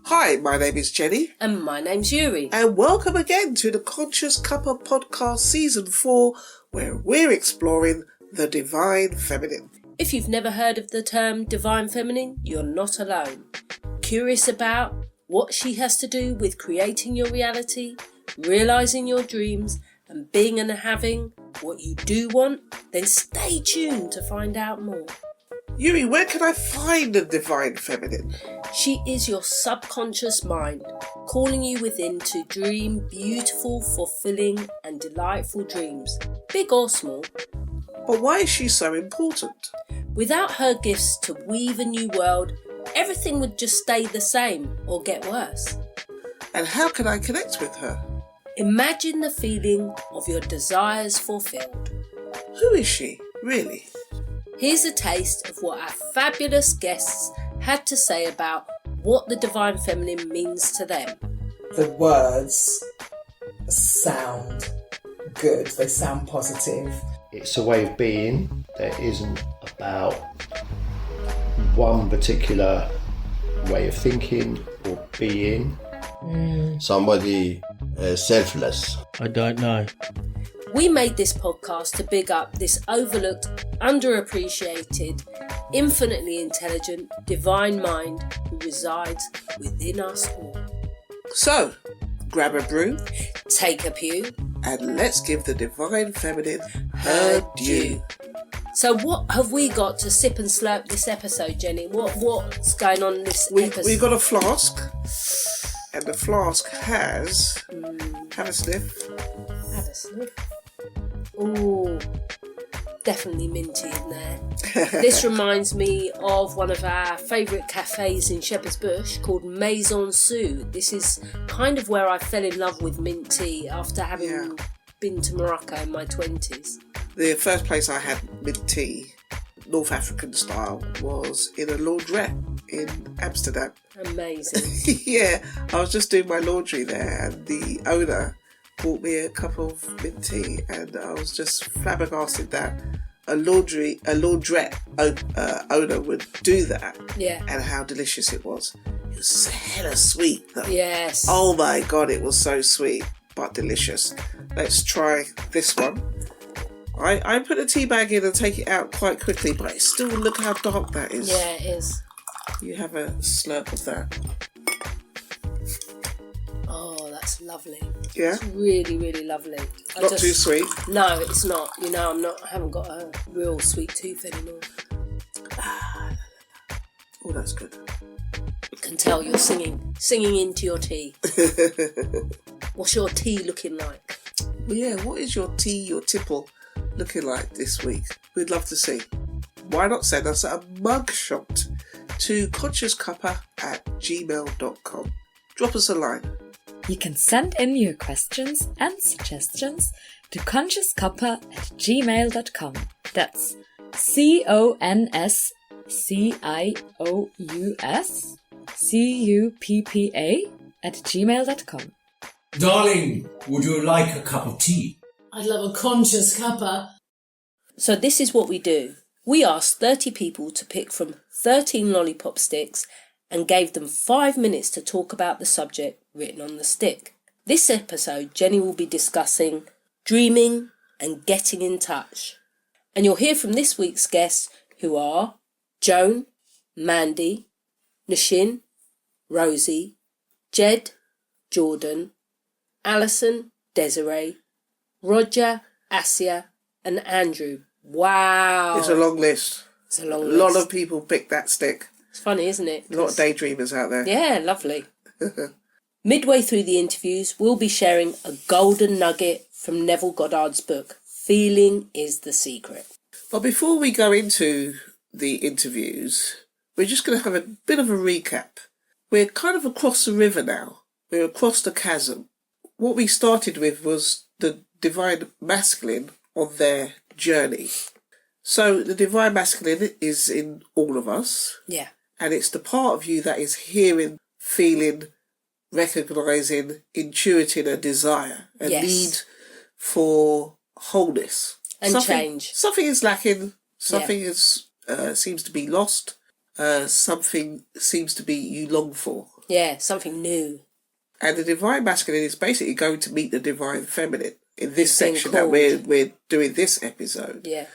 Hi, my name is Jenny. And my name's Eury. And welcome again to the Conscious Cuppa podcast season 4, where we're exploring the Divine Feminine. If you've never heard of the term Divine Feminine, you're not alone. Curious about what she has to do with creating your reality, realising your dreams, and being and having what you do want? Then stay tuned to find out more. Eury, where can I find the Divine Feminine? She is your subconscious mind, calling you within to dream beautiful, fulfilling and delightful dreams, big or small. But why is she so important? Without her gifts to weave a new world, everything would just stay the same or get worse. And how can I connect with her? Imagine the feeling of your desires fulfilled. Who is she, really? Here's a taste of what our fabulous guests had to say about what the Divine Feminine means to them. The words sound good, they sound positive. It's a way of being that isn't about one particular way of thinking or being. Somebody selfless. I don't know. We made this podcast to big up this overlooked, underappreciated, infinitely intelligent, divine mind who resides within us all. So, grab a brew, Take a pew, and let's give the Divine Feminine her due. So what have we got to sip and slurp this episode, Jenny? What's going on this episode? We've got a flask, and the flask has... Have a sniff. Have a sniff. Ooh, definitely minty in there. This reminds me of one of our favourite cafes in Shepherd's Bush called Maison Sue. This is kind of where I fell in love with mint tea after having been to Morocco in my 20s. The first place I had mint tea, North African style, was in a laundrette in Amsterdam. Amazing. Yeah, I was just doing my laundry there and the owner bought me a cup of mint tea and I was just flabbergasted that a laundrette owner would do that. Yeah. And how delicious it was. It was hella sweet though. Yes. Oh my god, it was so sweet but delicious. Let's try this one. I put the tea bag in and take it out quite quickly, but it's still, look how dark that is. Yeah, it is. You have a slurp of that. Oh, that's lovely. Yeah? It's really, really lovely. Not too sweet. No, it's not. You know, I haven't got a real sweet tooth anymore. Oh, that's good. You can tell you're singing into your tea. What's your tea looking like? Well, yeah, what is your tea, your tipple looking like this week? We'd love to see. Why not send us a mugshot to consciouscuppa@gmail.com. Drop us a line. You can send in your questions and suggestions to consciouscuppa@gmail.com. That's CONSCIOUSCUPPA@gmail.com. Darling, would you like a cup of tea? I'd love a conscious cuppa. So this is what we do. We asked 30 people to pick from 13 lollipop sticks and gave them 5 minutes to talk about the subject written on the stick. This episode, Jenny will be discussing dreaming and getting in touch. And you'll hear from this week's guests, who are Joan, Mandy, Noushin, Rosie, Jed, Jordan, Alison, Desiree, Roger, Asia and Andrew. Wow. It's a long list. It's a long list. A lot of people picked that stick. It's funny, isn't it? A lot of daydreamers out there. Yeah, lovely. Midway through the interviews, we'll be sharing a golden nugget from Neville Goddard's book, Feeling is the Secret. But before we go into the interviews, we're just going to have a bit of a recap. We're kind of across the river now. We're across the chasm. What we started with was the divine masculine on their journey. So the divine masculine is in all of us. Yeah. And it's the part of you that is hearing, feeling, recognising, intuiting a desire, a need for wholeness. And change. Something is lacking, something is seems to be lost, something seems to be you long for. Yeah, something new. And the divine masculine is basically going to meet the divine feminine in this It's being section that called. we're doing this episode. Yeah.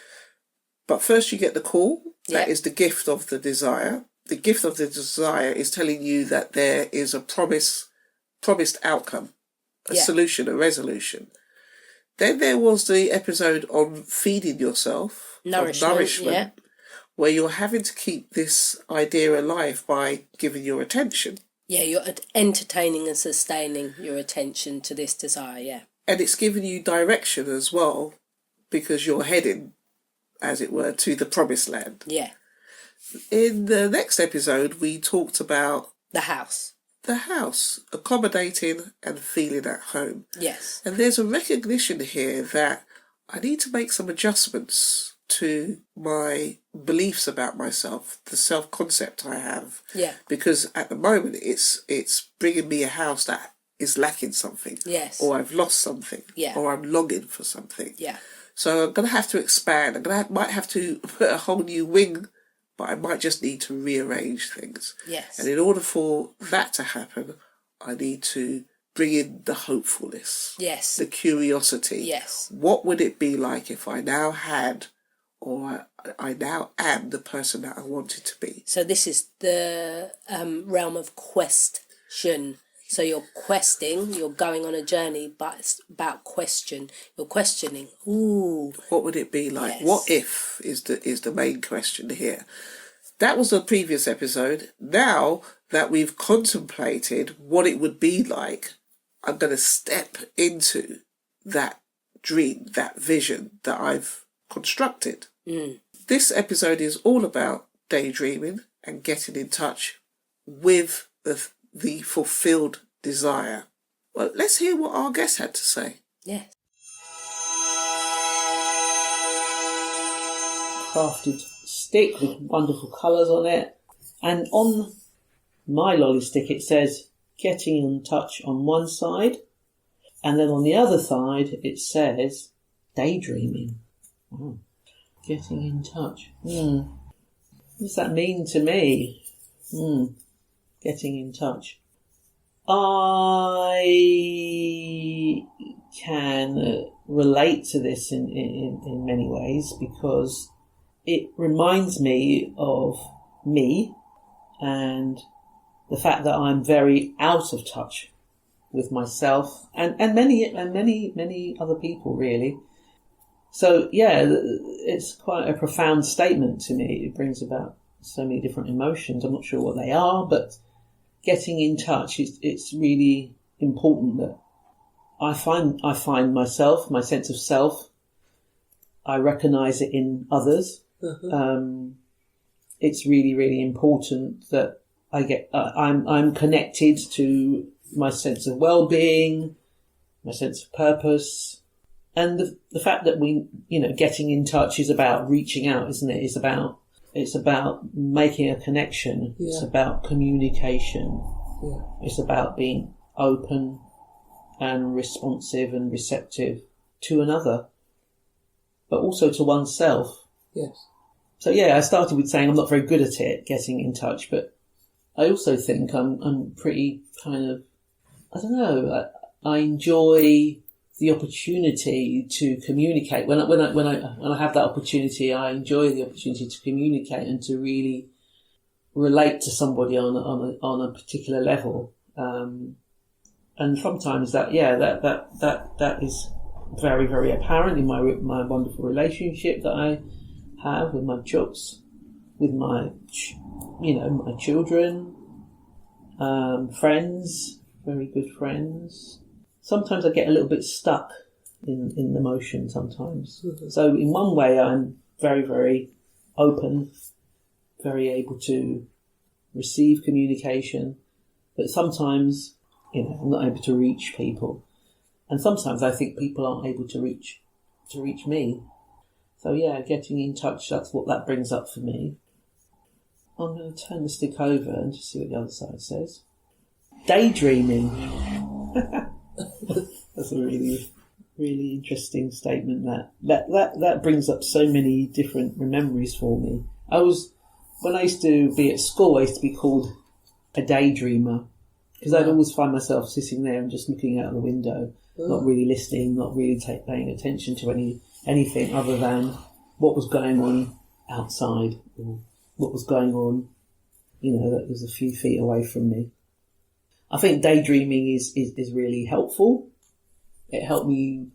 But first you get the call. That Yeah. is the gift of the desire. The gift of the desire is telling you that there is a promised outcome, a Yeah. solution, a resolution. Then there was the episode on feeding yourself, of nourishment, yeah. where you're having to keep this idea alive by giving your attention. Yeah, you're entertaining and sustaining your attention to this desire, yeah. And it's giving you direction as well, because you're heading, as it were, to the promised land. Yeah. In the next episode, we talked about The house. the house, accommodating and feeling at home. Yes. And there's a recognition here that I need to make some adjustments to my beliefs about myself, the self-concept I have. Yeah. Because at the moment, it's bringing me a house that is lacking something. Yes. Or I've lost something. Yeah. Or I'm longing for something. Yeah. So I'm going to have to expand. Might have to put a whole new wing, but I might just need to rearrange things. Yes. And in order for that to happen, I need to bring in the hopefulness. Yes. The curiosity. Yes. What would it be like if I now had, or I now am the person that I wanted to be? So this is the realm of question. So you're questing, you're going on a journey, but it's about question. You're questioning. Ooh. What would it be like? Yes. What if is the main question here. That was the previous episode. Now that we've contemplated what it would be like, I'm going to step into that dream, that vision that I've constructed. This episode is all about daydreaming and getting in touch with the fulfilled desire. Well, let's hear what our guest had to say. Yes. Crafted stick with wonderful colours on it, and on my lolly stick it says getting in touch on one side, and then on the other side it says daydreaming. Wow. Getting in touch. What does that mean to me? Getting in touch. I can relate to this in many ways, because it reminds me of me and the fact that I'm very out of touch with myself and many other people, really. So yeah, it's quite a profound statement to me. It brings about so many different emotions. I'm not sure what they are, but getting in touch, it's really important that I find myself, my sense of self. I recognise it in others. It's really, really important that I'm connected to my sense of well-being, my sense of purpose. And the fact that getting in touch is about reaching out, isn't it? It's about making a connection. Yeah. It's about communication. Yeah. It's about being open and responsive and receptive to another, but also to oneself. Yes. So yeah, I started with saying I'm not very good at it, getting in touch, but I also think I'm pretty kind of, I don't know, I enjoy the opportunity to communicate. When I have that opportunity, I enjoy the opportunity to communicate and to really relate to somebody on a particular level. And sometimes that is very, very apparent in my wonderful relationship that I have with my jobs, with my children, friends, very good friends. Sometimes I get a little bit stuck in the motion sometimes. Mm-hmm. So in one way I'm very, very open, very able to receive communication, but sometimes, I'm not able to reach people. And sometimes I think people aren't able to reach me. So yeah, getting in touch, that's what that brings up for me. I'm going to turn the stick over and just see what the other side says. Daydreaming. That's a really, really interesting statement. That brings up so many different memories for me. When I used to be at school, I used to be called a daydreamer. Because I'd always find myself sitting there and just looking out the window, not really listening, not really paying attention to anything other than what was going on outside, or what was going on, that was a few feet away from me. I think daydreaming is really helpful. It helped me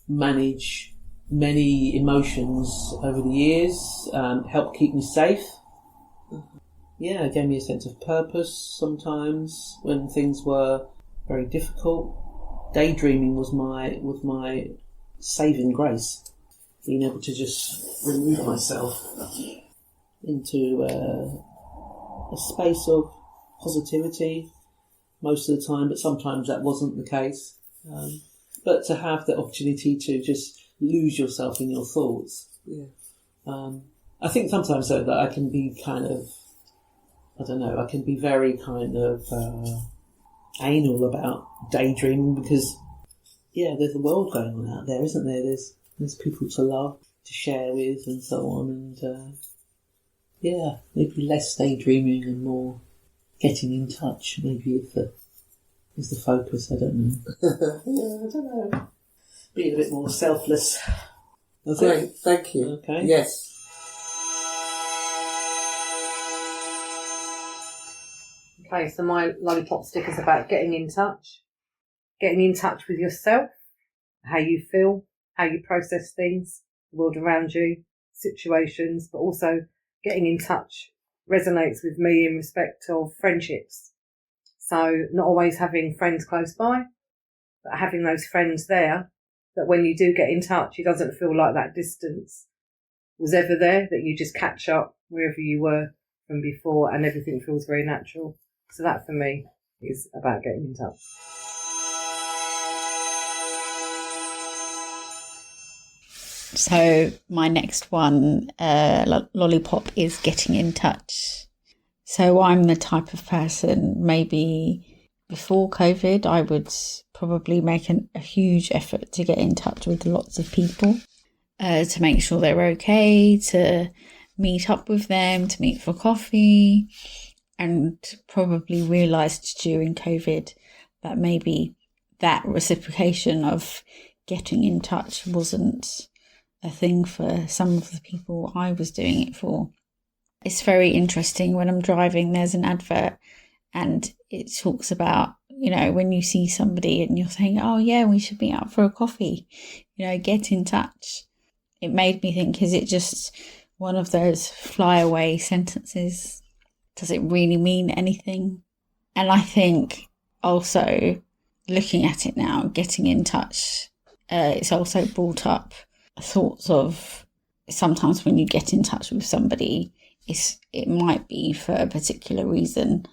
manage many emotions over the years, helped keep me safe. Yeah, it gave me a sense of purpose sometimes when things were very difficult. Daydreaming was my saving grace. Being able to just remove myself into a space of positivity most of the time, but sometimes that wasn't the case. But to have the opportunity to just lose yourself in your thoughts. Yeah. I think sometimes though that I can be kind of, I can be very kind of anal about daydreaming because, there's a world going on out there, isn't there? There's people to love, to share with and so on. And, maybe less daydreaming and more getting in touch maybe is the focus, I don't know. I don't know. Being a bit more selfless. Great, thank you. Okay. Yes. Okay, so my lollipop stick is about getting in touch with yourself, how you feel, how you process things, the world around you, situations, but also getting in touch resonates with me in respect of friendships. So not always having friends close by, but having those friends there that when you do get in touch, it doesn't feel like that distance was ever there, that you just catch up wherever you were from before and everything feels very natural. So that for me is about getting in touch. So my next one, lollipop, is getting in touch. So I'm the type of person, maybe before COVID, I would probably make a huge effort to get in touch with lots of people, to make sure they're okay, to meet up with them, to meet for coffee, and probably realised during COVID that maybe that reciprocation of getting in touch wasn't a thing for some of the people I was doing it for. It's very interesting when I'm driving, there's an advert and it talks about, when you see somebody and you're saying, oh yeah, we should meet up for a coffee, get in touch. It made me think, is it just one of those flyaway sentences? Does it really mean anything? And I think also looking at it now, getting in touch, it's also brought up thoughts of sometimes when you get in touch with somebody, it might be for a particular reason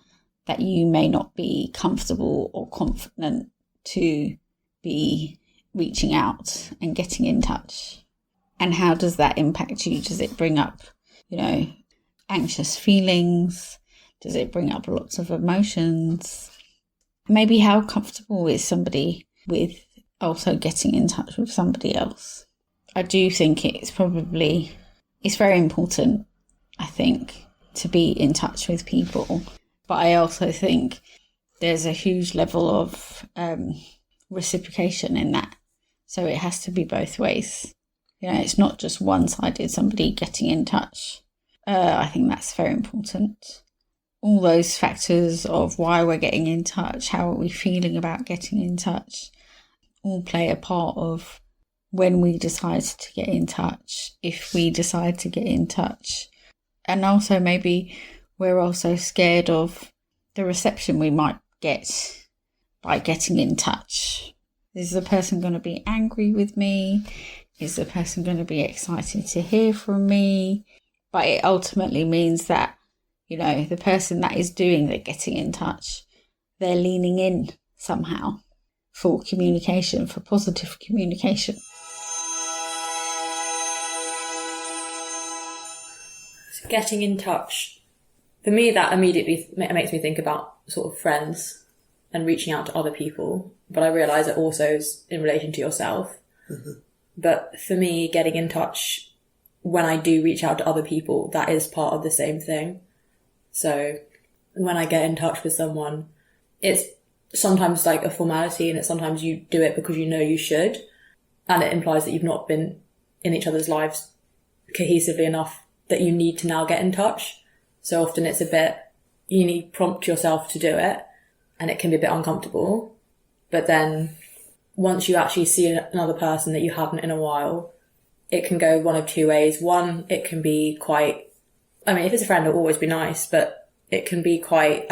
that you may not be comfortable or confident to be reaching out and getting in touch. And how does that impact you? Does it bring up, anxious feelings? Does it bring up lots of emotions? Maybe how comfortable is somebody with also getting in touch with somebody else? I do think it's very important, I think, to be in touch with people. But I also think there's a huge level of reciprocation in that. So it has to be both ways. It's not just one-sided, somebody getting in touch. I think that's very important. All those factors of why we're getting in touch, how are we feeling about getting in touch, all play a part of when we decide to get in touch, if we decide to get in touch. And also maybe we're also scared of the reception we might get by getting in touch. Is the person going to be angry with me? Is the person going to be excited to hear from me? But it ultimately means that, the person that is doing the getting in touch, they're leaning in somehow for communication, for positive communication. Getting in touch, for me, that immediately makes me think about sort of friends and reaching out to other people. But I realise it also is in relation to yourself. Mm-hmm. But for me, getting in touch, when I do reach out to other people, that is part of the same thing. So when I get in touch with someone, it's sometimes like a formality, and it's sometimes you do it because you know you should, and it implies that you've not been in each other's lives cohesively enough that you need to now get in touch. So often it's a bit, you need to prompt yourself to do it, and it can be a bit uncomfortable. But then once you actually see another person that you haven't in a while, it can go one of two ways. One, it can be quite, I mean, if it's a friend, it'll always be nice, but it can be quite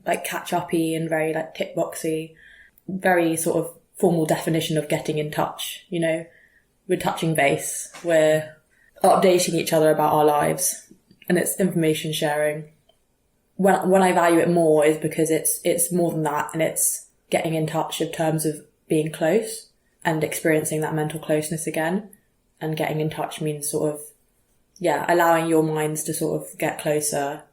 like catch-uppy and very like tick-boxy, very sort of formal definition of getting in touch. You know, we're touching base, we're updating each other about our lives, and it's information sharing. When I value it more is because it's more than that, and it's getting in touch in terms of being close and experiencing that mental closeness again. And getting in touch means sort of, allowing your minds to sort of get closer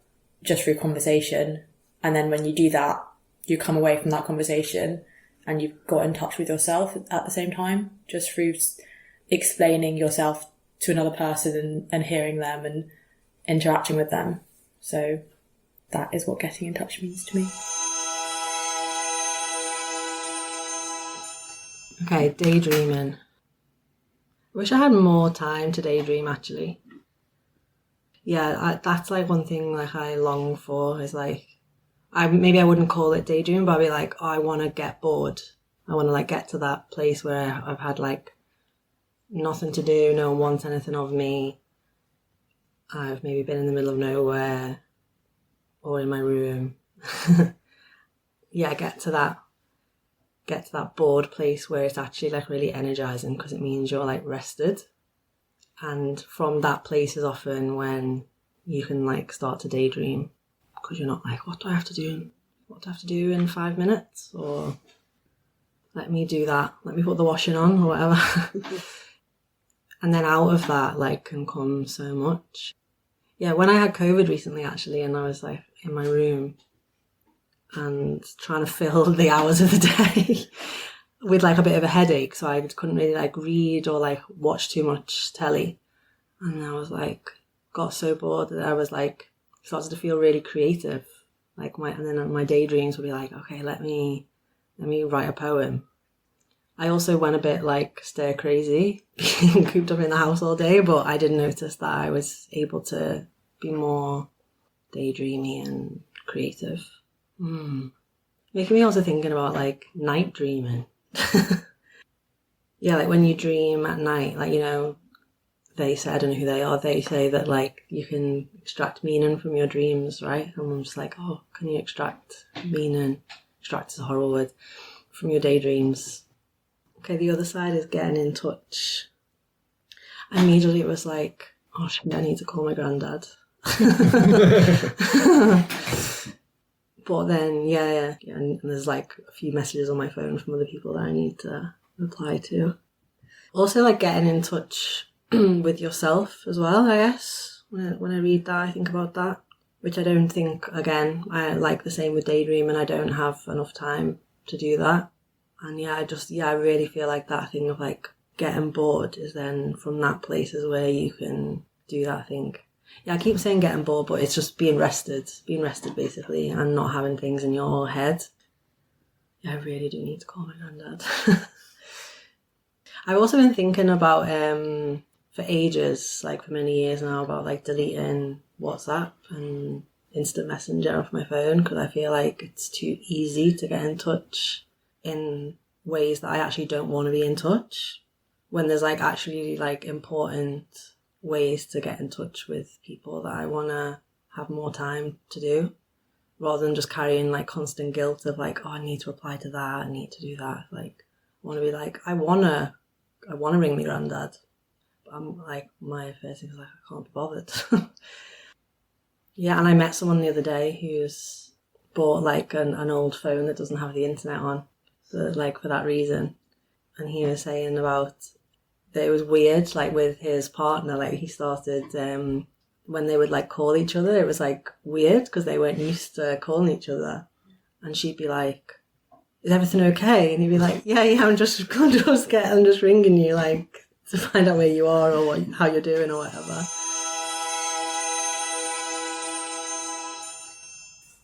just through conversation. And then when you do that, you come away from that conversation and you've got in touch with yourself at the same time, just through explaining yourself to another person and hearing them and interacting with them. So that is what getting in touch means to me. Okay, daydreaming. Wish I had more time to daydream, actually. Yeah, that's like one thing like I long for, is like, maybe I wouldn't call it daydreaming, but I'd be like, oh, I want to get bored. I want to like get to that place where I've had like nothing to do, no one wants anything of me. I've maybe been in the middle of nowhere or in my room. Yeah, get to that bored place where it's actually like really energizing, because it means you're like rested. And from that place is often when you can like start to daydream, because you're not like, what do I have to do? What do I have to do in 5 minutes? Or let me do that. Let me put the washing on or whatever. And then out of that like can come so much. Yeah, when I had COVID recently actually, and I was like in my room and trying to fill the hours of the day with like a bit of a headache, so I couldn't really like read or like watch too much telly, and I was like got so bored that I was like started to feel really creative, like and then my daydreams would be like, okay, let me write a poem. I also went a bit like stir crazy being cooped up in the house all day, but I did notice that I was able to be more daydreamy and creative. Making me also thinking about like night dreaming. Yeah, like when you dream at night, like, you know, they say, I don't know who they are, they say that like you can extract meaning from your dreams, right? And I'm just like, oh, can you extract meaning? Extract is a horrible word. From your daydreams. Okay, the other side is getting in touch. Immediately it was like, oh shit, I need to call my granddad. But then, yeah, and there's like a few messages on my phone from other people that I need to reply to. Also, like getting in touch with yourself as well, I guess. When I read that, I think about that, which I don't think, again, I like the same with daydream, and I don't have enough time to do that. And I really feel like that thing of like getting bored is then from that place is where you can do that thing. Yeah, I keep saying getting bored, but it's just being rested basically, and not having things in your head. Yeah, I really do need to call my granddad. I've also been thinking about, for ages, like for many years now, about like deleting WhatsApp and instant messenger off my phone, because I feel like it's too easy to get in touch in ways that I actually don't want to be in touch, when there's like actually like important ways to get in touch with people that I want to have more time to do, rather than just carrying like constant guilt of like, oh, I need to reply to that, I need to do that. Like, I want to be like, I want to ring my granddad, but I'm like, my first thing is like, I can't be bothered. Yeah, and I met someone the other day who's bought like an old phone that doesn't have the internet on, so like for that reason. And he was saying about that it was weird, like with his partner, like he started, when they would like call each other, it was like weird because they weren't used to calling each other. And she'd be like, is everything okay? And he'd be like, yeah, I'm just ringing you like to find out where you are or how you're doing or whatever.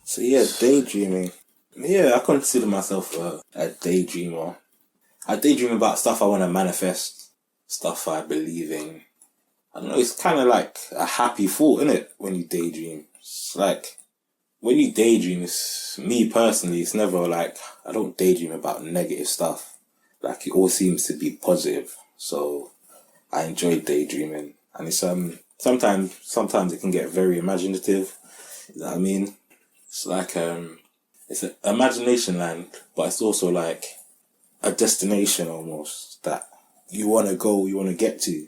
So yeah, daydreaming. Yeah, I consider myself a daydreamer. I daydream about stuff I want to manifest, stuff I believe in. I don't know, it's kind of like a happy thought, isn't it, when you daydream? It's like, when you daydream, it's, me personally, it's never like, I don't daydream about negative stuff. Like, it all seems to be positive. So, I enjoy daydreaming. And it's, sometimes it can get very imaginative. You know what I mean? It's like, it's an imagination land, but it's also like a destination almost that you want to go, you want to get to.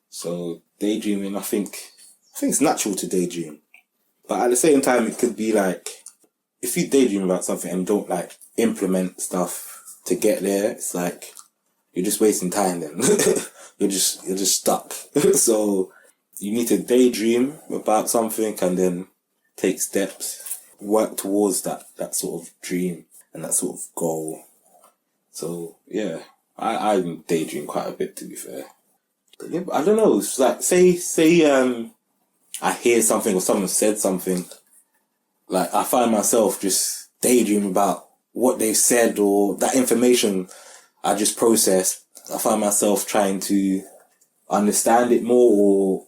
So daydreaming, I think it's natural to daydream. But at the same time, it could be like, if you daydream about something and don't like implement stuff to get there, it's like, you're just wasting time then. you're just stuck. So you need to daydream about something and then take steps, work towards that sort of dream and that sort of goal. So yeah, I daydream quite a bit, to be fair. I don't know, it's like, say I hear something or someone said something, like I find myself just daydreaming about what they said or that information I just processed. I find myself trying to understand it more, or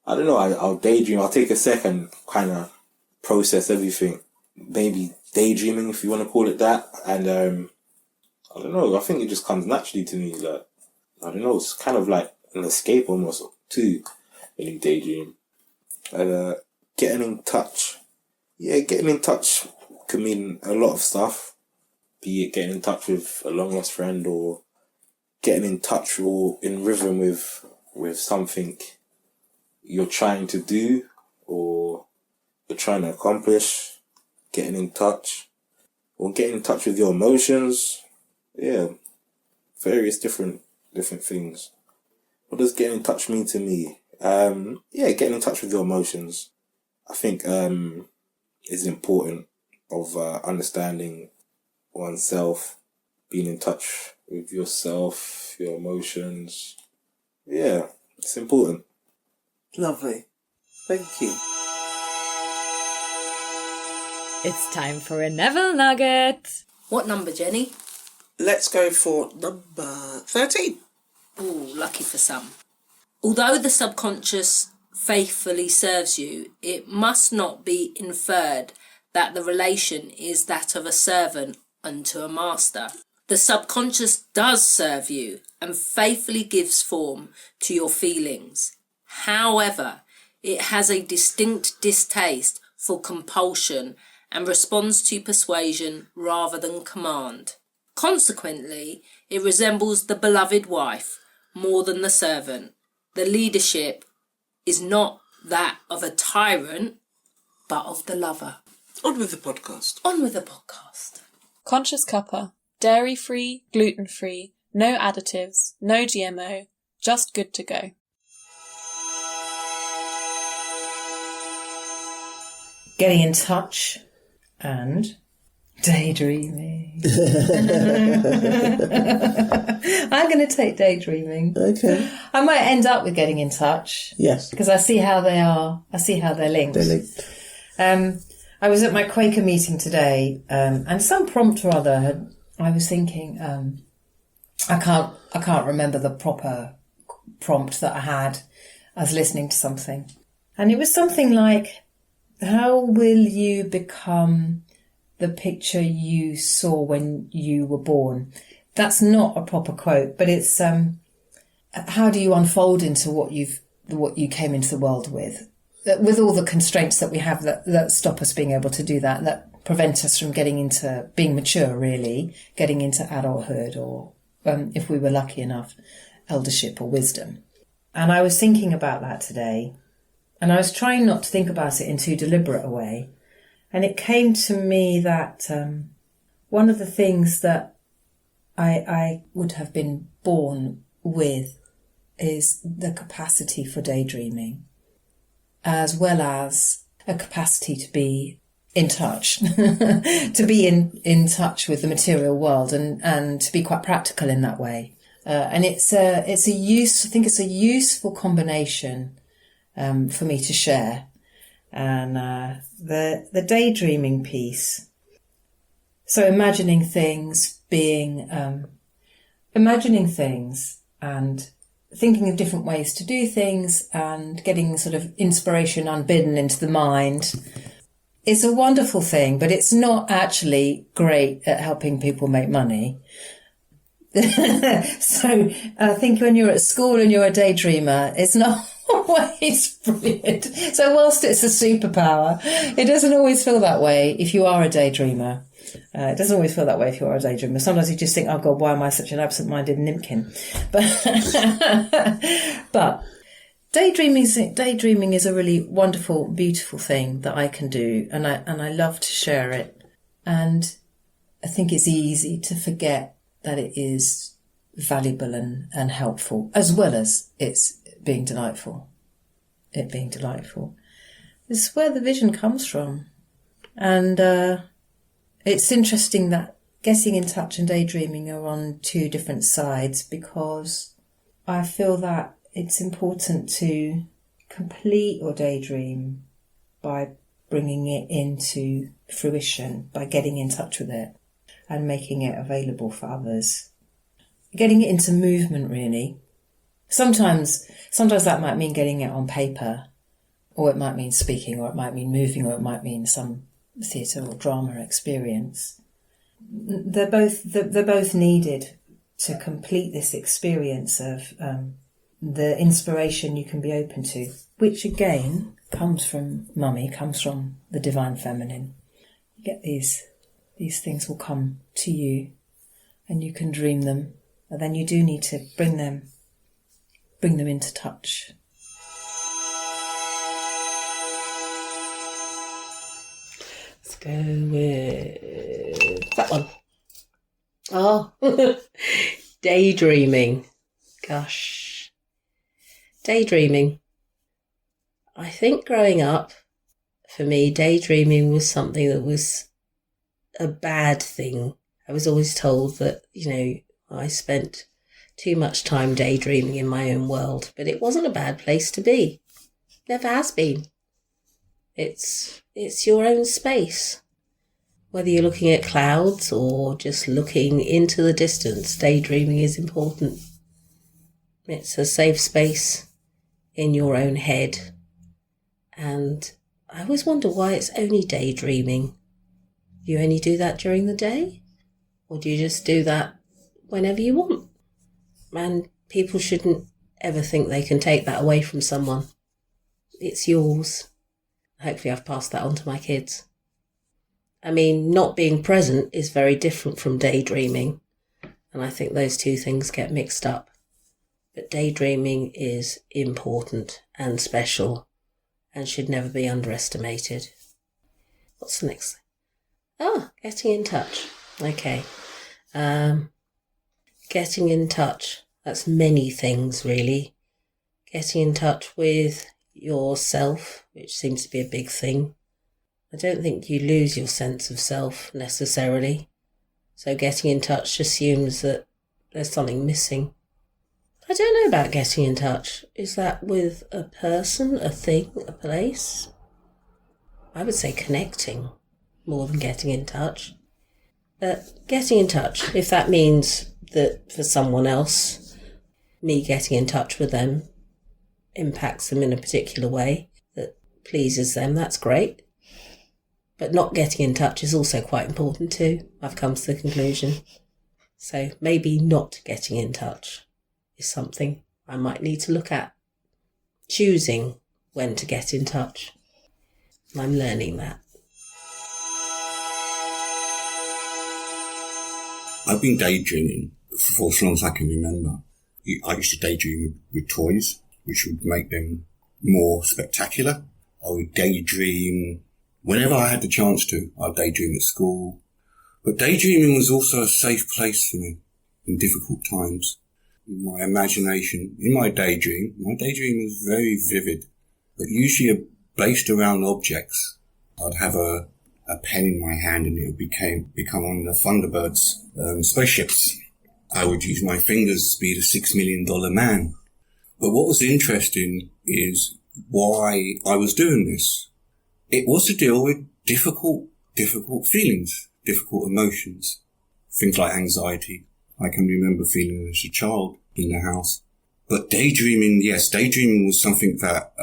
I don't know, I'll daydream, I'll take a second, kind of process everything, maybe daydreaming if you want to call it that, and I don't know, I think it just comes naturally to me, like, I don't know, it's kind of like an escape almost too when you daydream. And getting in touch. Yeah, getting in touch can mean a lot of stuff. Be it getting in touch with a long lost friend, or getting in touch or in rhythm with something you're trying to do or you're trying to accomplish. Getting in touch. Or getting in touch with your emotions. Yeah. Various different things. What does getting in touch mean to me? Yeah, getting in touch with your emotions, I think, is important of understanding oneself, being in touch with yourself, your emotions. Yeah, it's important. Lovely. Thank you. It's time for a Neville Nugget. What number, Jenny? Let's go for number 13. Ooh, lucky for some. Although the subconscious faithfully serves you, it must not be inferred that the relation is that of a servant unto a master. The subconscious does serve you and faithfully gives form to your feelings. However, it has a distinct distaste for compulsion and responds to persuasion rather than command. Consequently, it resembles the beloved wife more than the servant. The leadership is not that of a tyrant, but of the lover. On with the podcast. On with the podcast. Conscious Cuppa. Dairy-free, gluten-free, no additives, no GMO, just good to go. Getting in touch and daydreaming. I'm going to take daydreaming. Okay. I might end up with getting in touch. Yes. Because I see how they are. I see how they're linked. They're linked. I was at my Quaker meeting today, and some prompt or other I was thinking, I can't remember the proper prompt that I had. I was listening to something, and it was something like, how will you become the picture you saw when you were born? That's not a proper quote, but it's, how do you unfold into what you came into the world with all the constraints that we have that stop us being able to do that prevent us from getting into being mature, really, getting into adulthood, or, if we were lucky enough, eldership or wisdom. And I was thinking about that today, and I was trying not to think about it in too deliberate a way. And it came to me that one of the things that I would have been born with is the capacity for daydreaming, as well as a capacity to be in touch, to be in touch with the material world and to be quite practical in that way. And I think it's a useful combination for me to share. And the daydreaming piece, So imagining things and thinking of different ways to do things and getting sort of inspiration unbidden into the mind is a wonderful thing, but it's not actually great at helping people make money. So I think when you're at school and you're a daydreamer, it's not always brilliant. So whilst it's a superpower, it doesn't always feel that way if you are a daydreamer. It doesn't always feel that way if you are a daydreamer. Sometimes you just think, oh God, why am I such an absent-minded nimpkin? But daydreaming is a really wonderful, beautiful thing that I can do, and I love to share it. And I think it's easy to forget that it is valuable and helpful, as well as it's being delightful. It being delightful. This is where the vision comes from. And it's interesting that getting in touch and daydreaming are on two different sides, because I feel that it's important to complete your daydream by bringing it into fruition, by getting in touch with it and making it available for others. Getting it into movement, really. Sometimes that might mean getting it on paper, or it might mean speaking, or it might mean moving, or it might mean some theatre or drama experience. They're both needed to complete this experience of the inspiration you can be open to, which again comes from Mummy, comes from the divine feminine. You get these things will come to you, and you can dream them, but then you do need to bring them into touch. Let's go with that one. Oh, daydreaming. Gosh. Daydreaming. I think growing up, for me, daydreaming was something that was a bad thing. I was always told that, I spent too much time daydreaming in my own world, but it wasn't a bad place to be. Never has been. It's your own space. Whether you're looking at clouds or just looking into the distance, daydreaming is important. It's a safe space in your own head. And I always wonder why it's only daydreaming. You only do that during the day? Or do you just do that whenever you want? And people shouldn't ever think they can take that away from someone. It's yours. Hopefully I've passed that on to my kids. I mean, not being present is very different from daydreaming. And I think those two things get mixed up. But daydreaming is important and special and should never be underestimated. What's the next thing? Oh, getting in touch. Okay. Getting in touch. That's many things, really. Getting in touch with yourself, which seems to be a big thing. I don't think you lose your sense of self necessarily. So getting in touch assumes that there's something missing. I don't know about getting in touch. Is that with a person, a thing, a place? I would say connecting more than getting in touch. Getting in touch, if that means that for someone else, me getting in touch with them impacts them in a particular way that pleases them, that's great. But not getting in touch is also quite important too. I've come to the conclusion. So maybe not getting in touch is something I might need to look at. Choosing when to get in touch. I'm learning that. I've been daydreaming for as long as I can remember. I used to daydream with toys, which would make them more spectacular. I would daydream whenever I had the chance to. I'd daydream at school. But daydreaming was also a safe place for me in difficult times. My imagination, in my daydream was very vivid, but usually based around objects. I'd have a pen in my hand and it would become one of the Thunderbird's spaceships. I would use my fingers to be the $6 million man. But what was interesting is why I was doing this. It was to deal with difficult feelings, difficult emotions. Things like anxiety. I can remember feeling as a child in the house. But daydreaming, yes, daydreaming was something that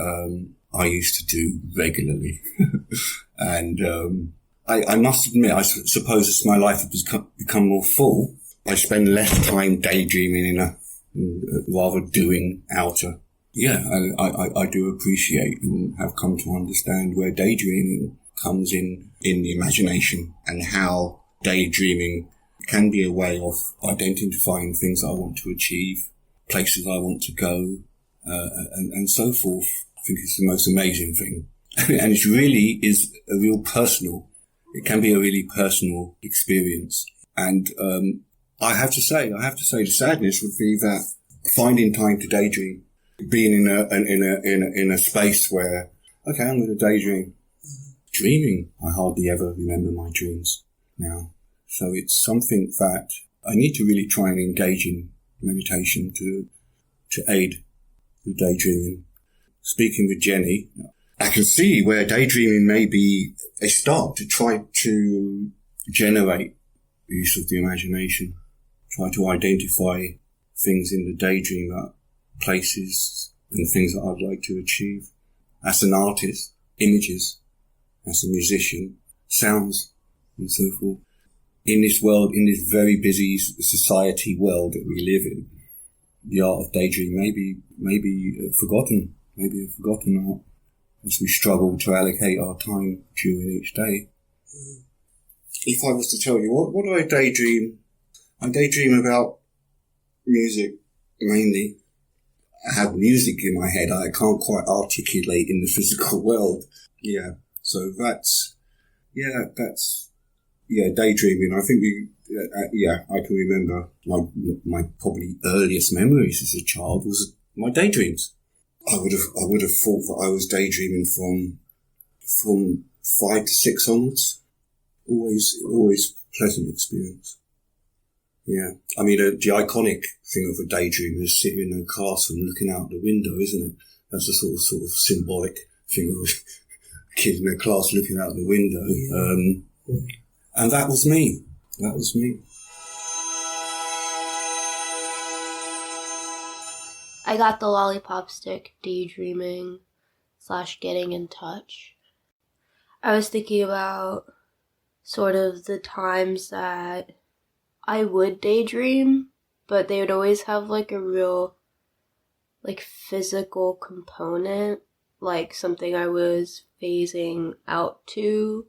I used to do regularly. And I must admit, I suppose as my life has become more full, I spend less time daydreaming in a rather doing outer. Yeah, I do appreciate and have come to understand where daydreaming comes in the imagination, and how daydreaming can be a way of identifying things I want to achieve, places I want to go, and so forth. I think it's the most amazing thing. And it really is a real personal, it can be a really personal experience. And I have to say the sadness would be that finding time to daydream, being in a space where, okay, I'm going to daydream. Dreaming, I hardly ever remember my dreams now. So it's something that I need to really try and engage in meditation to aid the daydreaming. Speaking with Jenny, I can see where daydreaming may be a start to try to generate the use of the imagination, try to identify things in the daydream, places and things that I'd like to achieve. As an artist, images. As a musician, sounds and so forth. In this world, in this very busy society world that we live in, the art of daydream may be forgotten, maybe a forgotten art, as we struggle to allocate our time during each day. If I was to tell you, what do I daydream? I daydream about music, mainly. I have music in my head I can't quite articulate in the physical world. Yeah. So that's daydreaming. I think I can remember my probably earliest memories as a child was my daydreams. I would have thought that I was daydreaming from 5 to 6 onwards. Always pleasant experience. Yeah. I mean, the iconic thing of a daydream is sitting in a classroom looking out the window, isn't it? That's a sort of symbolic thing of kid in a class looking out the window. And that was me. I got the lollipop stick daydreaming / getting in touch. I was thinking about sort of the times that I would daydream, but they would always have like a real like physical component, like something I was phasing out to,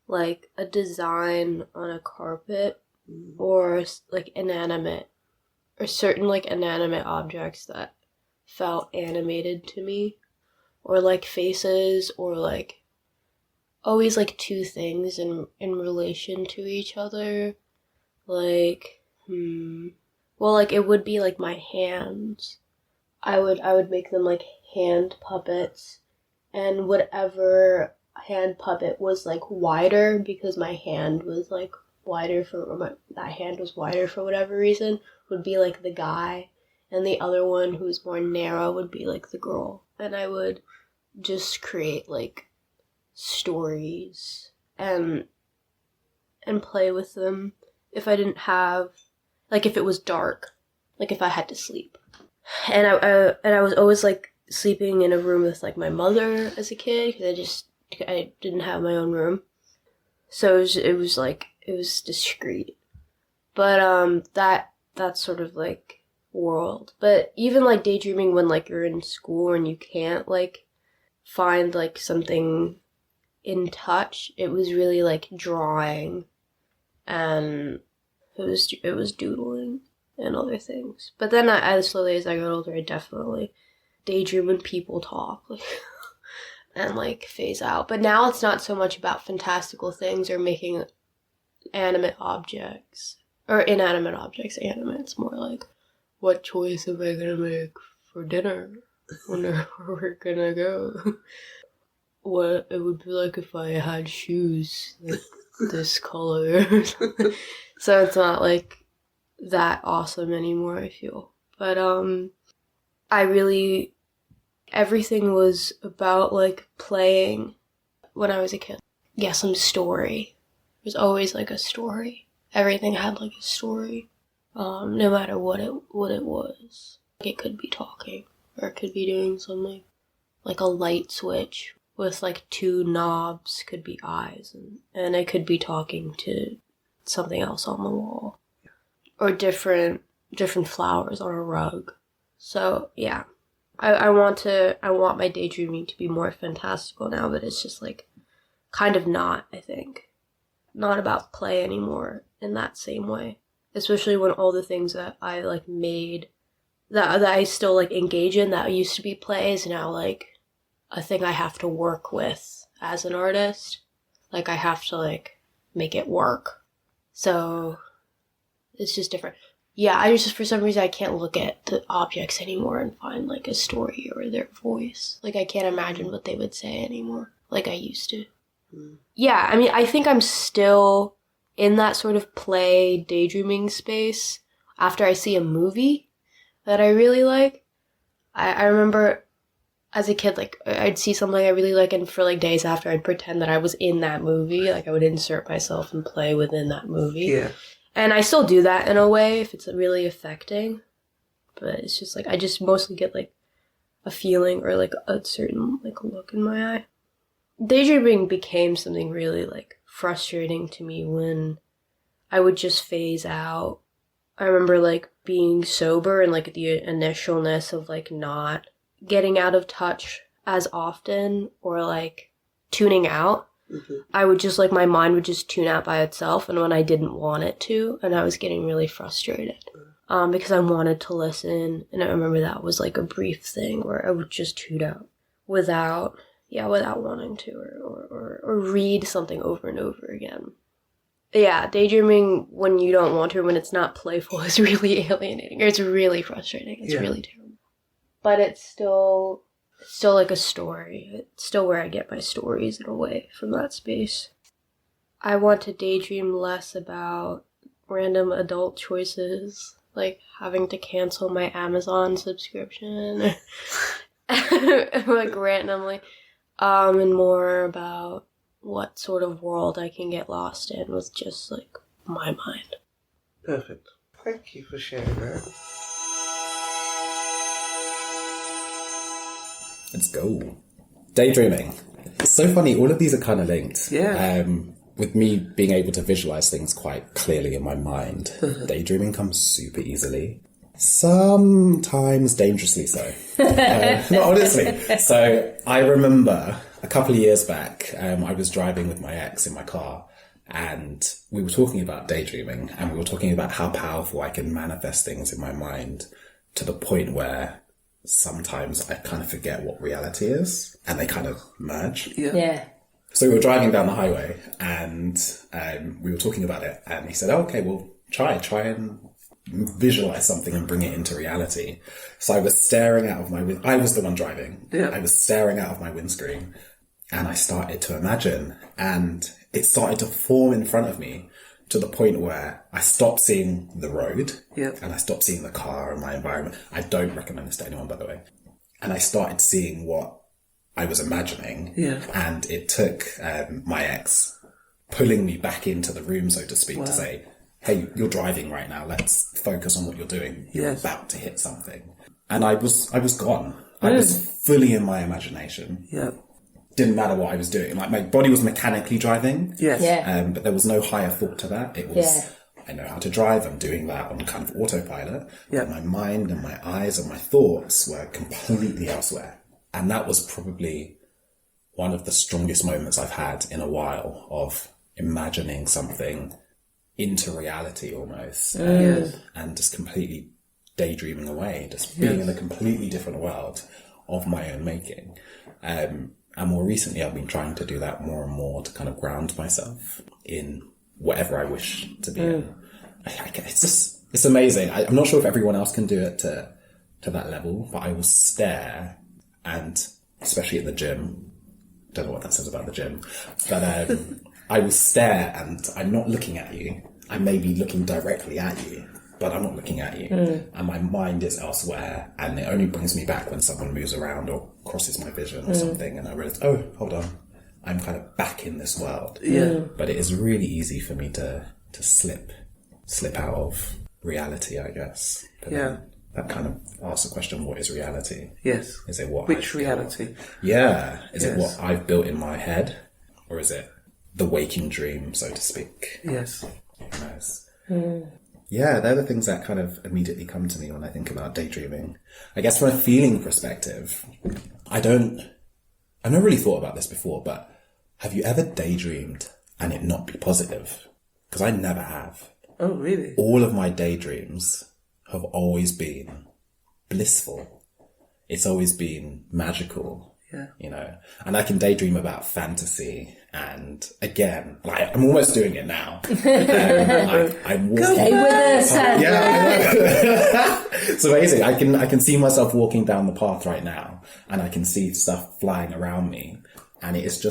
like a design on a carpet, or like inanimate, or certain like inanimate objects that felt animated to me, or like faces, or like always like two things in relation to each other, like well, like it would be like my hands. I would make them like hand puppets, and whatever hand puppet was like wider, because my hand was like wider that hand was wider for whatever reason, would be like the guy, and the other one who was more narrow would be like the girl. And I would just create like stories and play with them if I didn't have, like if it was dark, like if I had to sleep. And I was always like sleeping in a room with like my mother as a kid, because I didn't have my own room, so it was discreet. But that's sort of like world. But even like daydreaming when like you're in school and you can't like find like something in touch, it was really like drawing, and it was doodling and other things. But then I slowly, as I got older, I definitely daydream when people talk, like, and like phase out. But now it's not so much about fantastical things or making animate objects, or inanimate objects animate. It's more like, what choice am I gonna make for dinner? Wonder where we're gonna go. What it would be like if I had shoes like this color or something. So it's not like that awesome anymore, I feel. But everything was about like playing when I was a kid. Yeah, some story. was always like a story. Everything had like a story, no matter what it was. It could be talking, or it could be doing something. Like a light switch with like 2 knobs could be eyes, and it could be talking to something else on the wall. Or different flowers on a rug. So yeah. I want my daydreaming to be more fantastical now, but it's just like kind of not, I think. Not about play anymore in that same way. Especially when all the things that I like made that I still like engage in that used to be play is now like a thing I have to work with as an artist. Like I have to like make it work. So it's just different. Yeah, I just, for some reason, I can't look at the objects anymore and find, like, a story or their voice. Like, I can't imagine what they would say anymore, like I used to. Yeah, I mean, I think I'm still in that sort of play, daydreaming space after I see a movie that I really like. I remember as a kid, like, I'd see something I really like, and for, like, days after, I'd pretend that I was in that movie. Like, I would insert myself and play within that movie. Yeah. And I still do that in a way if it's really affecting. But it's just like, I just mostly get like a feeling or like a certain like look in my eye. Daydreaming became something really like frustrating to me when I would just phase out. I remember like being sober and like the initialness of like not getting out of touch as often or like tuning out. I would just, like, my mind would just tune out by itself, and when I didn't want it to, and I was getting really frustrated, because I wanted to listen, and I remember that was, like, a brief thing where I would just tune out without wanting to, or read something over and over again. Yeah, daydreaming when you don't want to, when it's not playful, is really alienating, or it's really frustrating, it's really terrible. But it's still like a story. It's still where I get my stories in a way from that space. I want to daydream less about random adult choices, like having to cancel my Amazon subscription, like randomly, and more about what sort of world I can get lost in with just like my mind. Perfect. Thank you for sharing that. Let's go. Daydreaming. It's so funny, all of these are kind of linked. Yeah. With me being able to visualize things quite clearly in my mind, daydreaming comes super easily. Sometimes dangerously so. No, honestly. So I remember a couple of years back, I was driving with my ex in my car, and we were talking about daydreaming, and we were talking about how powerful I can manifest things in my mind to the point where sometimes I kind of forget what reality is, and they kind of merge. Yeah. So we were driving down the highway, and we were talking about it, and he said, oh, okay, well, try and visualize something and bring it into reality. So I was staring out of my I was the one driving. Yeah. I was staring out of my windscreen, and I started to imagine, and it started to form in front of me to the point where I stopped seeing the road, and I stopped seeing the car and my environment. I don't recommend this to anyone, by the way. And I started seeing what I was imagining, and it took my ex pulling me back into the room, so to speak, to say, hey, you're driving right now, let's focus on what you're doing. You're about to hit something. And I was gone. I was fully in my imagination. Didn't matter what I was doing. Like, my body was mechanically driving. But there was no higher thought to that. It was, I know how to drive, I'm doing that on kind of autopilot. But my mind and my eyes and my thoughts were completely elsewhere. And that was probably one of the strongest moments I've had in a while of imagining something into reality almost. And just completely daydreaming away, just being in a completely different world of my own making. And more recently, I've been trying to do that more and more to kind of ground myself in whatever I wish to be in. It's amazing. I'm not sure if everyone else can do it to that level, but I will stare, and especially at the gym, don't know what that says about the gym, but I will stare and I'm not looking at you. I may be looking directly at you, but I'm not looking at you. And my mind is elsewhere, and it only brings me back when someone moves around or crosses my vision or something, and I realize, oh, hold on, I'm kind of back in this world. Yeah. But it is really easy for me to slip out of reality, I guess. But Yeah. That kind of asks the question, what is reality? Yes. Is it what Which I've reality? built? Yeah. Is it Yes. what I've built in my head? Or is it the waking dream, so to speak? Yes. Who knows? Yeah, they're the things that kind of immediately come to me when I think about daydreaming. I guess from a feeling perspective, I've never really thought about this before, but have you ever daydreamed and it not be positive? Because I never have. Oh, really? All of my daydreams have always been blissful. It's always been magical. Yeah. You know, and I can daydream about fantasy, and again, like I'm almost doing it now. I'm walking. Stay with us, Yeah, it's amazing. I can see myself walking down the path right now, and I can see stuff flying around me, and it's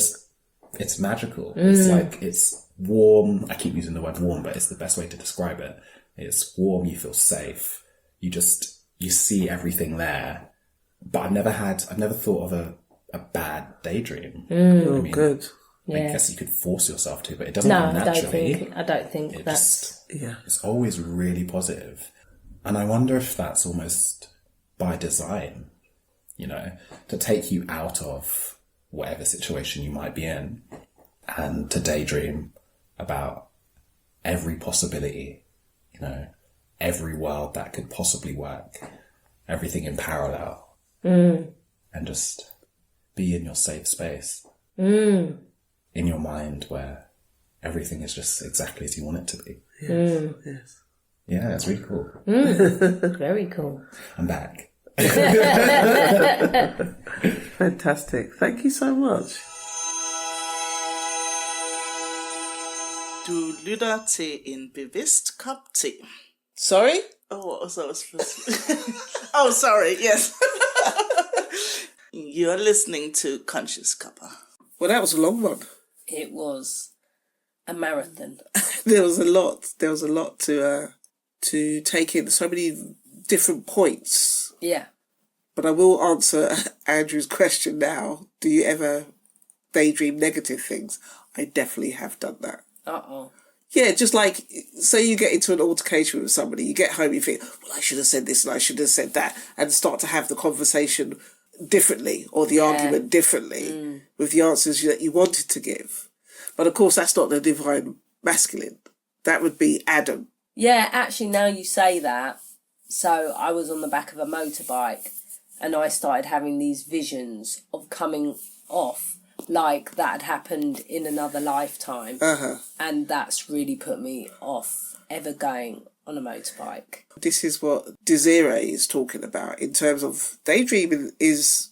magical. It's like, it's warm. I keep using the word warm, but it's the best way to describe it. It's warm. You feel safe. You see everything there. But I've never thought of a bad daydream. Oh, good. I guess you could force yourself to, but it doesn't come naturally. I don't think that's... It's always really positive. And I wonder if that's almost by design, you know, to take you out of whatever situation you might be in and to daydream about every possibility, you know, every world that could possibly work, everything in parallel, and just be in your safe space, in your mind where everything is just exactly as you want it to be. Yes. Yes. Yeah, it's really cool. Very cool. I'm back. Fantastic. Thank you so much. Du lytter til en bevidst kop te. Sorry? Oh, what was I supposed to... Oh, sorry, yes. You're listening to Conscious Cuppa. Well, that was a long one. It was a marathon. There was a lot to take in. So many different points. Yeah. But I will answer Andrew's question now. Do you ever daydream negative things? I definitely have done that. Uh-oh. Yeah, just like, say you get into an altercation with somebody, you get home, you think, well, I should have said this and I should have said that, and start to have the conversation differently or the argument differently with the answers that you wanted to give. But of course, that's not the divine masculine. That would be Adam. Yeah, actually, now you say that, so I was on the back of a motorbike and I started having these visions of coming off like that had happened in another lifetime. And that's really put me off ever going on a motorbike. This is what Desiree is talking about in terms of daydreaming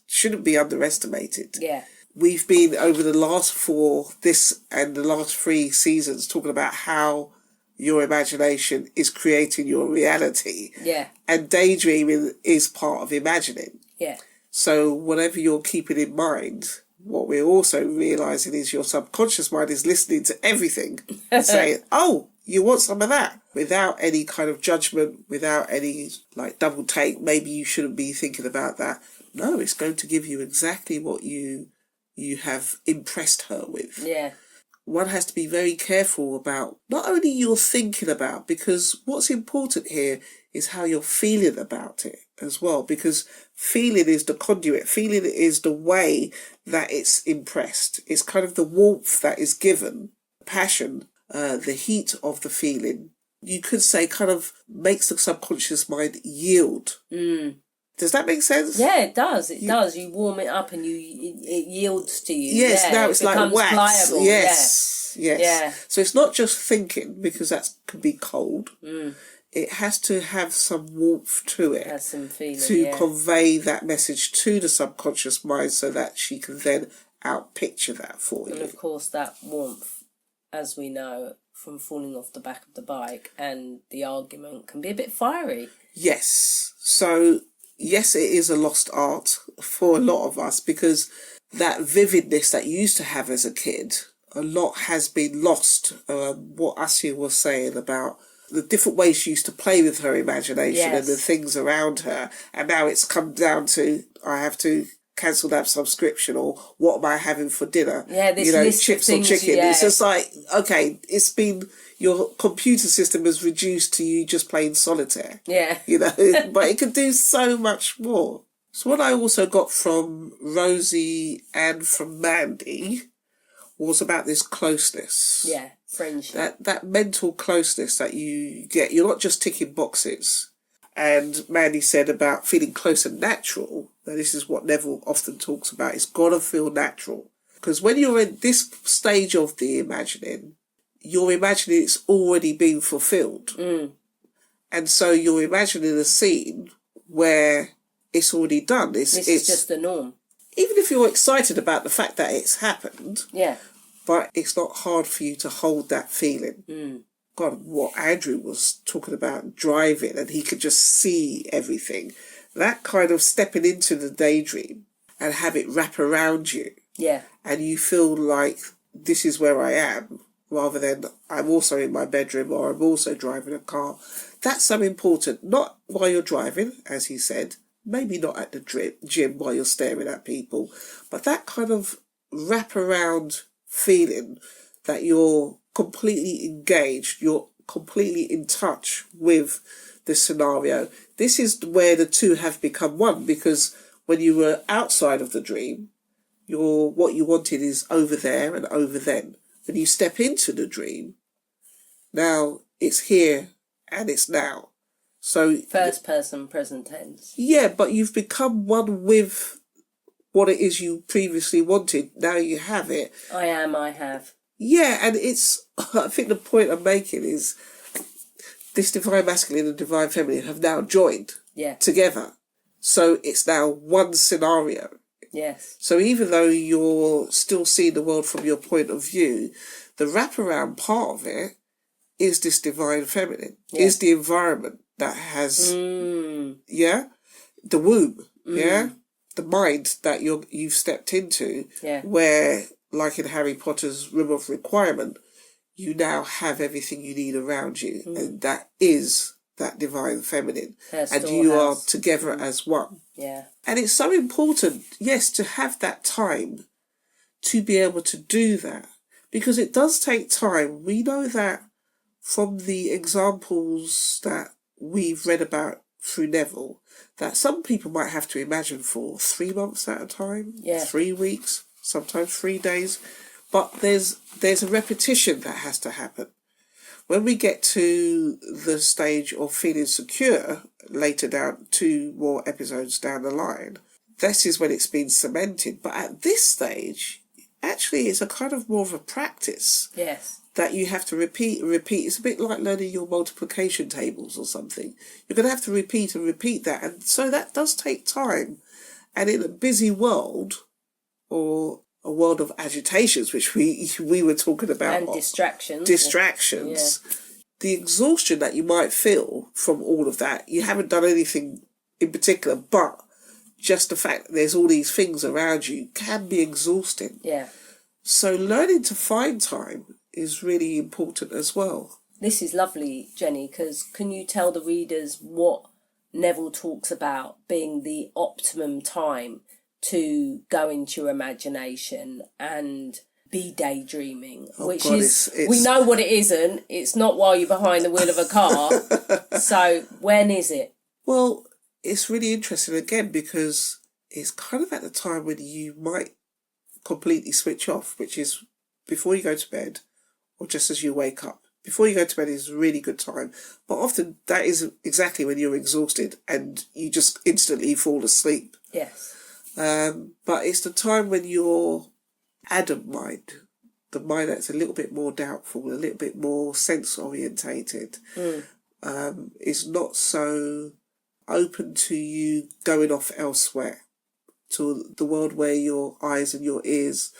shouldn't be underestimated. Yeah. We've been over the last 3 seasons talking about how your imagination is creating your reality. Yeah. And daydreaming is part of imagining. Yeah. So whatever you're keeping in mind, what we're also realising is your subconscious mind is listening to everything and saying, oh, you want some of that, without any kind of judgment, without any like double take. Maybe you shouldn't be thinking about that. No, it's going to give you exactly what you have impressed her with. Yeah. One has to be very careful about not only you're thinking about, because what's important here is how you're feeling about it as well, because feeling is the conduit. Feeling is the way that it's impressed. It's kind of the warmth that is given, passion, the heat of the feeling. You could say kind of makes the subconscious mind yield. Does that make sense? Yeah, it does. It does. You warm it up and it yields to you. Yes, yeah, now it's like wax. Pliable. Yes, yeah. yes. Yeah. So it's not just thinking, because that could be cold. It has to have some warmth to it. Has some feeling, to convey that message to the subconscious mind so that she can then outpicture that for you. And of course that warmth, as we know from falling off the back of the bike and the argument, can be a bit fiery. Yes. So, yes, it is a lost art for a lot of us, because that vividness that you used to have as a kid, a lot has been lost. What Asya was saying about the different ways she used to play with her imagination and the things around her. And now it's come down to, I have to cancel that subscription, or what am I having for dinner? Yeah, this list chips of or things, chicken. yeah. It's just like, okay, it's been, your computer system is reduced to you just playing solitaire. Yeah. But it could do so much more. So what I also got from Rosie and from Mandy was about this closeness. Yeah, friendship. That mental closeness that you get. You're not just ticking boxes. And Mandy said about feeling close and natural. Now, this is what Neville often talks about. It's got to feel natural. Because when you're in this stage of the imagining, you're imagining it's already been fulfilled. Mm. And so you're imagining a scene where it's already done. It's just the norm. Even if you're excited about the fact that it's happened, yeah, but it's not hard for you to hold that feeling. Mm. God, what Andrew was talking about, driving, and he could just see everything. That kind of stepping into the daydream and have it wrap around you. Yeah. And you feel like this is where I am, rather than I'm also in my bedroom or I'm also driving a car. That's so important. Not while you're driving, as he said. Maybe not at the gym while you're staring at people. But that kind of wrap-around feeling that you're completely engaged, you're completely in touch with the scenario. This is where the two have become one, because when you were outside of the dream, what you wanted is over there and over then. When you step into the dream, now it's here and it's now. So first person present tense. Yeah, but you've become one with what it is you previously wanted. Now you have it. I have. Yeah, and it's, I think the point I'm making is this divine masculine and divine feminine have now joined together. So it's now one scenario. Yes. So even though you're still seeing the world from your point of view, the wraparound part of it is this divine feminine, is the environment that has, the womb, the mind that you've stepped into, where, like in Harry Potter's Room of Requirement, you now have everything you need around you, and that is that divine feminine, and you are together as one. Yeah. And it's so important, yes, to have that time to be able to do that, because it does take time. We know that from the examples that we've read about through Neville, that some people might have to imagine for 3 months at a time, 3 weeks, sometimes 3 days. But there's a repetition that has to happen. When we get to the stage of feeling secure, later down, 2 more episodes down the line, this is when it's been cemented. But at this stage, actually, it's a kind of more of a practice. Yes. That you have to repeat and repeat. It's a bit like learning your multiplication tables or something. You're going to have to repeat and repeat that. And so that does take time. And in a busy world, or a world of agitations, which we were talking about. And distractions. The exhaustion that you might feel from all of that, you haven't done anything in particular, but just the fact that there's all these things around you can be exhausting. Yeah. So learning to find time is really important as well. This is lovely, Jenny, because can you tell the readers what Neville talks about being the optimum time to go into your imagination and be daydreaming, which is, we know what it isn't. It's not while you're behind the wheel of a car. So when is it? Well, it's really interesting again, because it's kind of at the time when you might completely switch off, which is before you go to bed or just as you wake up. Before you go to bed is a really good time. But often that is exactly when you're exhausted and you just instantly fall asleep. Yes. But it's the time when your Adam mind, the mind that's a little bit more doubtful, a little bit more sense orientated, is not so open to you going off elsewhere, to the world where your eyes and your ears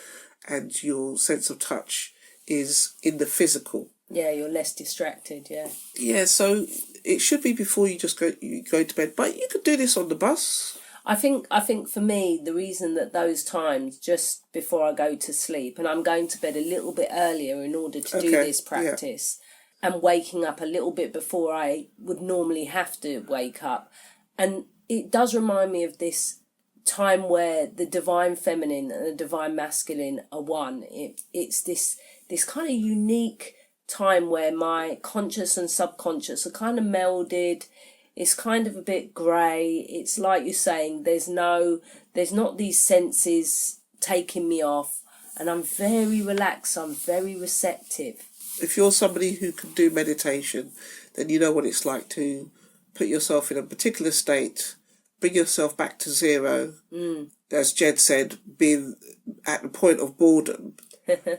and your sense of touch is in the physical. Yeah, you're less distracted, yeah. Yeah, so it should be before you just go to bed. But you could do this on the bus. I think for me, the reason that those times just before I go to sleep, and I'm going to bed a little bit earlier in order to do this practice, and waking up a little bit before I would normally have to wake up. And it does remind me of this time where the divine feminine and the divine masculine are one. It's this kind of unique time where my conscious and subconscious are kind of melded. It's kind of a bit grey. It's like you're saying, there's not these senses taking me off, and I'm very relaxed, I'm very receptive. If you're somebody who can do meditation, then you know what it's like to put yourself in a particular state, bring yourself back to zero. As Jed said, being at the point of boredom,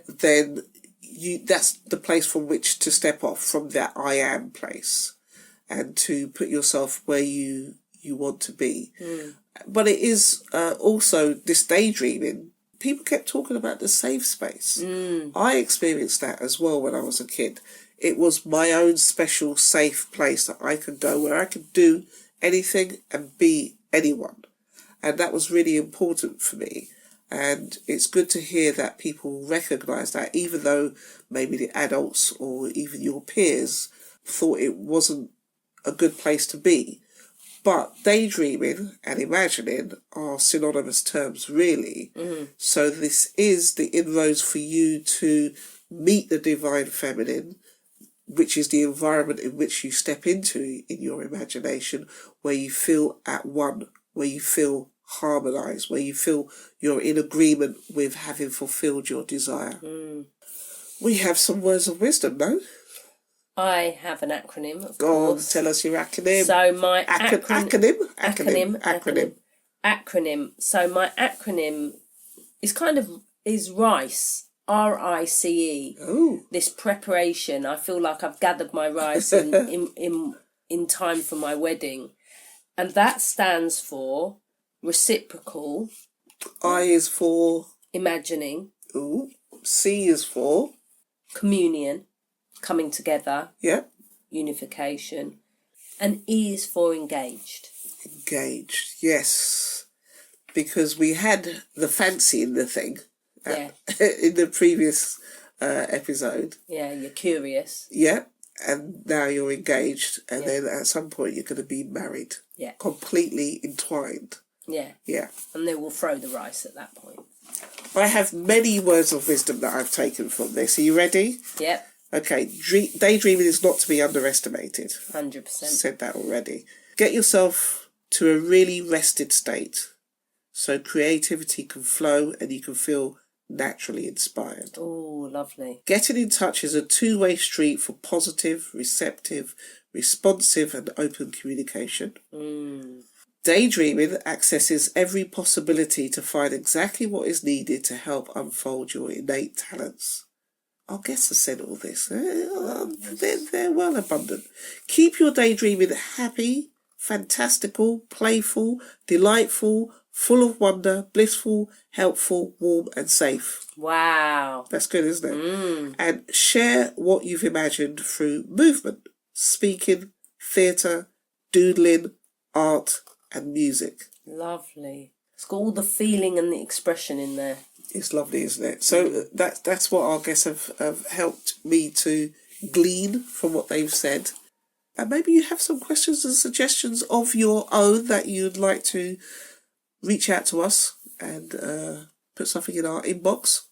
then that's the place from which to step off from that I am place and to put yourself where you want to be. But it is also this daydreaming. People kept talking about the safe space. I experienced that as well when I was a kid. It was my own special safe place that I could go where I could do anything and be anyone. And that was really important for me. And it's good to hear that people recognise that, even though maybe the adults or even your peers thought it wasn't a good place to be. But daydreaming and imagining are synonymous terms, really. So this is the inroads for you to meet the divine feminine, which is the environment in which you step into in your imagination, where you feel at one, where you feel harmonised, where you feel you're in agreement with having fulfilled your desire. We have some words of wisdom, no? I have an acronym, of Go course. on, tell us your acronym. So my acronym. So my acronym is RICE. RICE. Oh. This preparation. I feel like I've gathered my rice in time for my wedding. And that stands for reciprocal. I is for imagining. Ooh. C is for communion. Coming together. Yeah. Unification. And E is for engaged. Engaged, yes. Because we had the fancy in the thing. Yeah. In the previous episode. Yeah, you're curious. Yeah. And now you're engaged. And then at some point you're going to be married. Yeah. Completely entwined. Yeah. Yeah. And they will throw the rice at that point. I have many words of wisdom that I've taken from this. Are you ready? Yep. Okay, daydreaming is not to be underestimated. 100%. Said that already. Get yourself to a really rested state so creativity can flow and you can feel naturally inspired. Oh, lovely. Getting in touch is a two-way street for positive, receptive, responsive and open communication. Daydreaming accesses every possibility to find exactly what is needed to help unfold your innate talents. Our guests have said all this. They're well abundant. Keep your daydreaming happy, fantastical, playful, delightful, full of wonder, blissful, helpful, warm and safe. Wow. That's good, isn't it? And share what you've imagined through movement, speaking, theatre, doodling, art and music. Lovely. It's got all the feeling and the expression in there. It's lovely, isn't it? So that's what our guests have helped me to glean from what they've said. And maybe you have some questions and suggestions of your own that you'd like to reach out to us and put something in our inbox.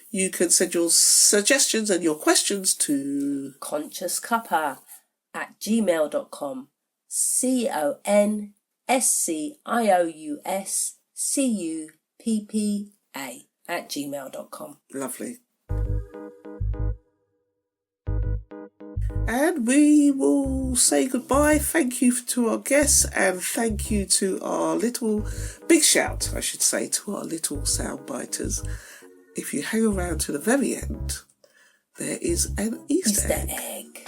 You can send your suggestions and your questions to consciouscuppa@gmail.com. CONSCIOUSCUPPA@gmail.com. Lovely. And we will say goodbye. Thank you to our guests and thank you to our big shout, I should say, to our little soundbiters. If you hang around to the very end, there is an Easter egg.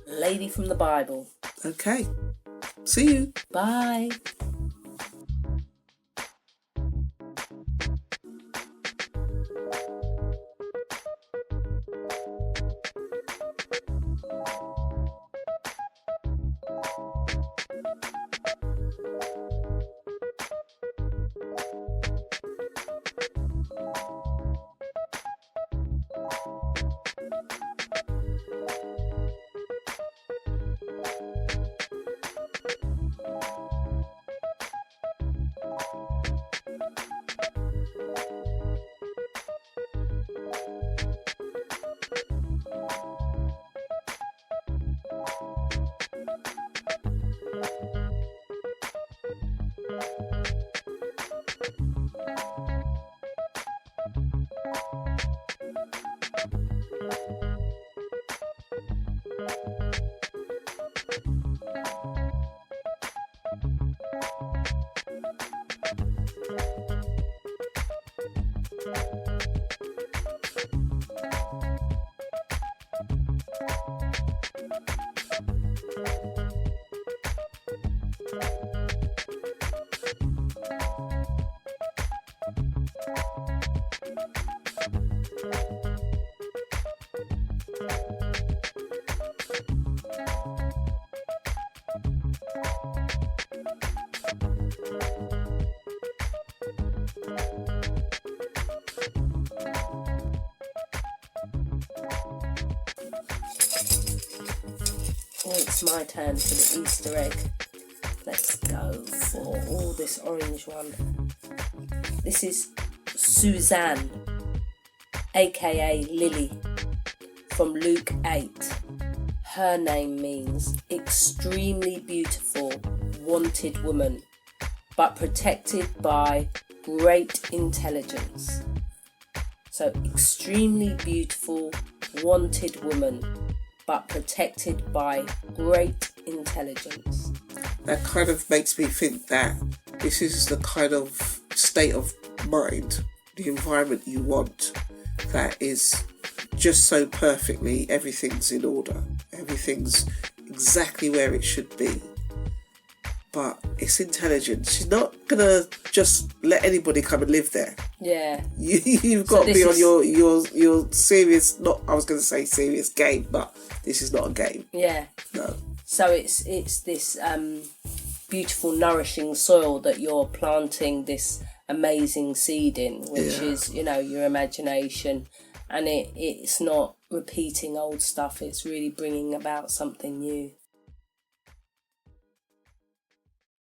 Lady from the Bible. Okay. See you. Bye. It's my turn for the Easter egg. Let's go for this orange one. This is Suzanne, aka Lily, from Luke 8. Her name means extremely beautiful, wanted woman, but protected by great intelligence. So, extremely beautiful, wanted woman, but protected by great intelligence. That kind of makes me think that this is the kind of state of mind, the environment you want, that is just so perfectly, everything's in order, everything's exactly where it should be. But it's intelligent. She's not gonna just let anybody come and live there. Yeah. You've got to be on your serious, not, I was going to say serious game, but this is not a game. Yeah. No. So it's this beautiful, nourishing soil that you're planting this amazing seed in, which is, your imagination. And it's not repeating old stuff. It's really bringing about something new.